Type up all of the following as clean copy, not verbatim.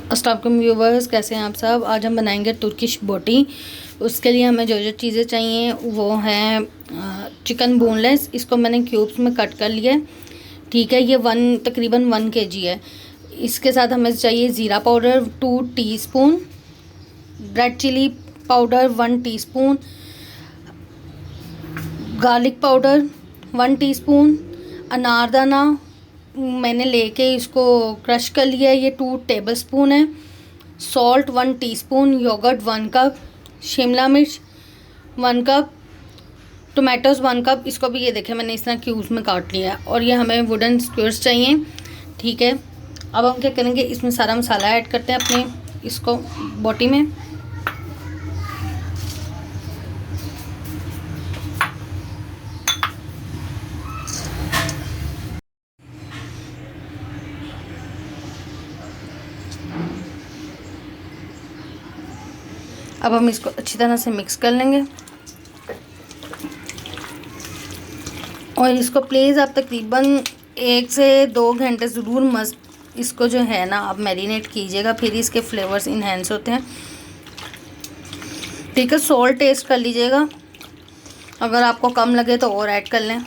अस्सलाम वालेकुम व्यूवर्स, कैसे हैं आप सब। आज हम बनाएंगे तुर्किश बोटी। उसके लिए हमें जो जो चीज़ें चाहिए वो हैं चिकन बोनलेस। इसको मैंने क्यूब्स में कट कर लिया है। ठीक है, ये तकरीबन 1 kg है। इसके साथ हमें चाहिए ज़ीरा powder 2 teaspoon, red chilli powder 1 teaspoon, garlic powder 1 teaspoon, अनारदाना मैंने लेके इसको क्रश कर लिया है, ये 2 टेबलस्पून है, सॉल्ट 1 टीस्पून, योगर्ट 1 कप, शिमला मिर्च 1 कप, टोमेटोज़ 1 कप। इसको भी ये देखें मैंने इस तरह क्यूब्स में काट लिया है। और ये हमें वुडन स्क्वेयर्स चाहिए। ठीक है, अब हम क्या करेंगे, इसमें सारा मसाला ऐड करते हैं अपने इसको बोटी में। अब हम इसको अच्छी तरह से मिक्स कर लेंगे और इसको प्लीज़ आप तकरीबन 1 से 2 घंटे ज़रूर मस्त इसको जो है ना आप मैरिनेट कीजिएगा, फिर इसके फ्लेवर्स इन्हेंस होते हैं। ठीक है, सॉल्ट टेस्ट कर लीजिएगा, अगर आपको कम लगे तो और ऐड कर लें।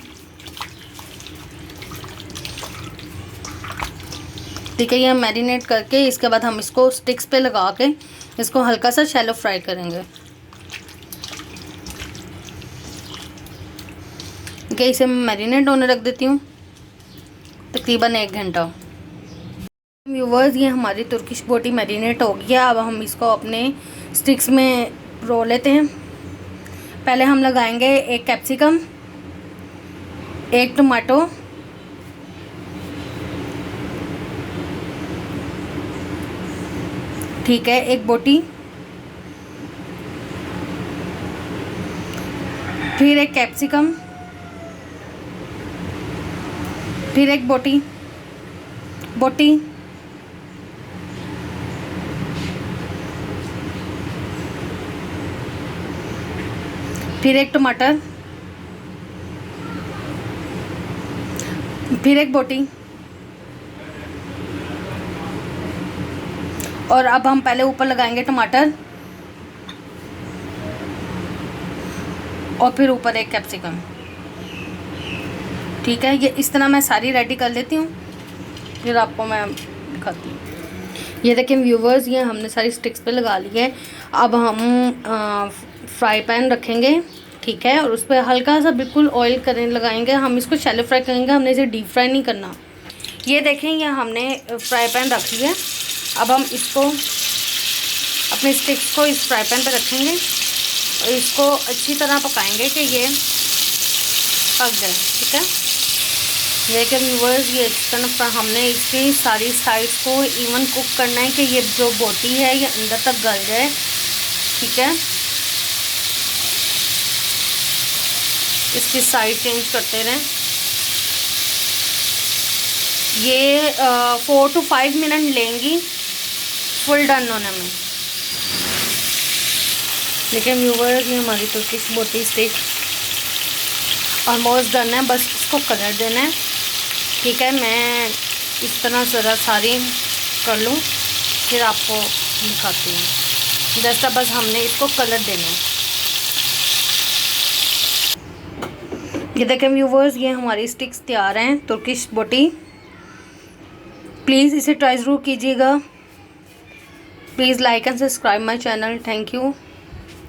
ठीक है, ये हम मैरिनेट करके इसके बाद हम इसको स्टिक्स पे लगा के इसको हल्का सा शैलो फ्राई करेंगे। ठीक है, इसे मैरिनेट होने रख देती हूँ तकरीबन 1 घंटा। व्यूवर्स, ये हमारी तुर्किश बोटी मैरिनेट हो गया। अब हम इसको अपने स्टिक्स में रो लेते हैं। पहले हम लगाएंगे 1 कैप्सिकम, 1 टमाटो, ठीक है, 1 बोटी, फिर 1 कैप्सिकम, फिर 1 बोटी, फिर 1 टमाटर, फिर 1 बोटी। और अब हम पहले ऊपर लगाएंगे टमाटर और फिर ऊपर 1 कैप्सिकम। ठीक है, ये इस तरह मैं सारी रेडी कर लेती हूँ, फिर आपको मैं दिखाती हूँ। ये देखें व्यूवर्स, ये हमने सारी स्टिक्स पे लगा ली है। अब हम फ्राई पैन रखेंगे। ठीक है, और उस पर हल्का सा बिल्कुल ऑयल लगाएंगे। हम इसको शैलो फ्राई करेंगे, हमने इसे डीप फ्राई नहीं करना। ये देखें, ये हमने फ्राई पैन रख लिया। अब हम इसको अपने स्टिक्स को इस फ्राई पैन पर रखेंगे और इसको अच्छी तरह पकाएंगे कि ये पक जाए। ठीक है, लेकिन व्यूअर्स, ये अच्छी तरह हमने इसकी सारी साइड्स को इवन कुक करना है कि ये जो बोटी है ये अंदर तक गल जाए। ठीक है, इसकी साइड चेंज करते रहें। ये 4 to 5 मिनट लेंगी फुल डन होने में। लेकिन व्यूवर्स, ये हमारी तुर्किश बोटी स्टिक ऑलमोस्ट डन है, बस इसको कलर देना है। ठीक है, मैं इस तरह ज़रा सारी कर लूँ फिर आपको दिखाती हूँ। जैसा बस हमने इसको कलर देना है। ये देखें व्यूवर्स, ये हमारी स्टिक्स तैयार हैं तुर्किश बोटी। प्लीज़ इसे ट्राई ज़रूर कीजिएगा। Please like and subscribe my channel. Thank you.